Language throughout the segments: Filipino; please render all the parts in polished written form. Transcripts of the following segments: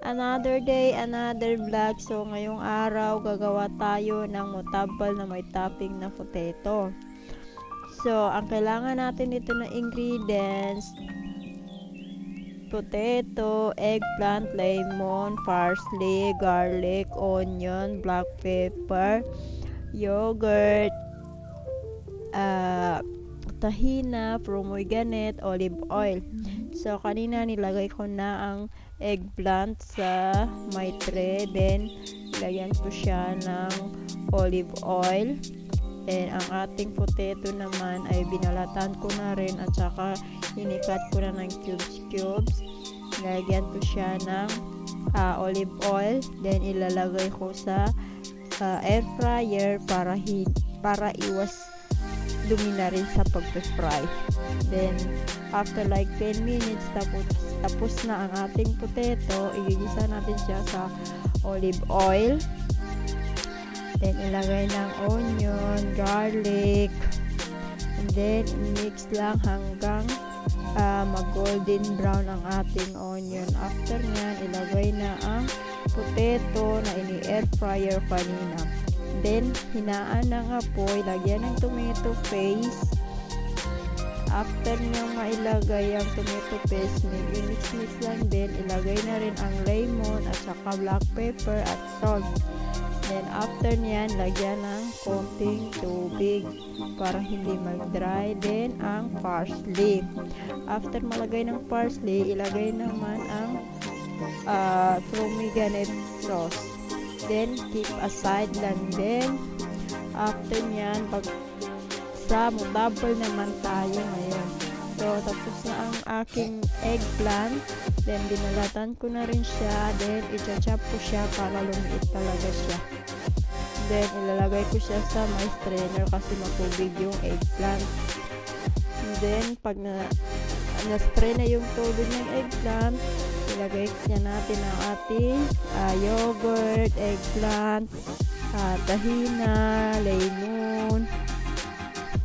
Another day, another vlog. So, ngayong araw, gagawa tayo ng mutabal na may topping na potato. So, ang kailangan natin dito na ingredients, potato, eggplant, lemon, parsley, garlic, onion, black pepper, yogurt, tahina, pomegranate, olive oil. So, kanina nilagay ko na ang eggplant sa may tray. Then, lagyan ko siya ng olive oil. And ang ating potato naman ay binalatan ko na rin at saka hinikat ko na ng cubes. Lagyan ko siya ng olive oil. Then, ilalagay ko sa air fryer para iwas dumi na rin sa pag-fry. Then, after like 10 minutes, tapos na ang ating potato. Igigisa natin siya sa olive oil. Then, ilagay ng onion, garlic. And then, mix lang hanggang mag-golden brown ang ating onion. After nyan, ilagay na ang potato na ini-air fryer kanina. Then, hinaan ng apoy, lagyan ng tomato paste. After nyo mailagay ang tomato paste, mix lang din. Ilagay na rin ang lemon at saka black pepper at salt. Then, after nyan, lagyan ng konting tubig para hindi mag-dry. Then, ang parsley. After malagay ng parsley, ilagay naman ang pomegranate sauce. Then, keep aside lang din. After nyan, sa mutabal naman tayo ngayon. So, tapos na ang aking eggplant. Then, binalatan ko na rin siya. Then, i-chop ko siya para lumiit talaga siya. Then, ilalagay ko siya sa my strainer kasi matubig yung eggplant. And then, pag na-strain na yung tubig ng eggplant, ilagay niya natin ang ating yogurt, eggplant, tahina, lemon,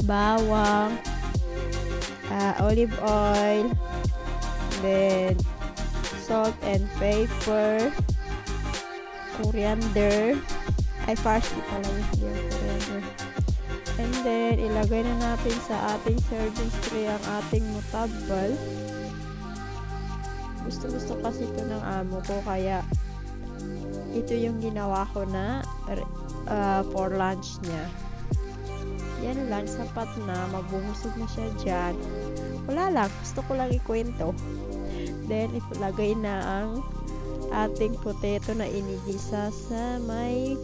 bawang, olive oil, then salt and pepper, coriander, parsley pala yung coriander. And then, ilagay na natin sa ating serving tray ang ating mutabal. Gusto kasi ito ng amo ko, kaya ito yung ginawa ko na for lunch niya. Yan lang, sapat na, mabubusog na siya dyan. Wala lang, gusto ko lang ikwento. Then, ilagay na ang ating potato na inigisa sa may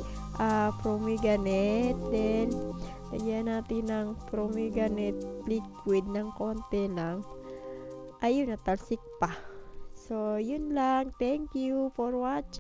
pomegranate. Then, lagyan natin ng pomegranate liquid ng konti lang. Ayun, natalsik pa. So, yun lang. Thank you for watching.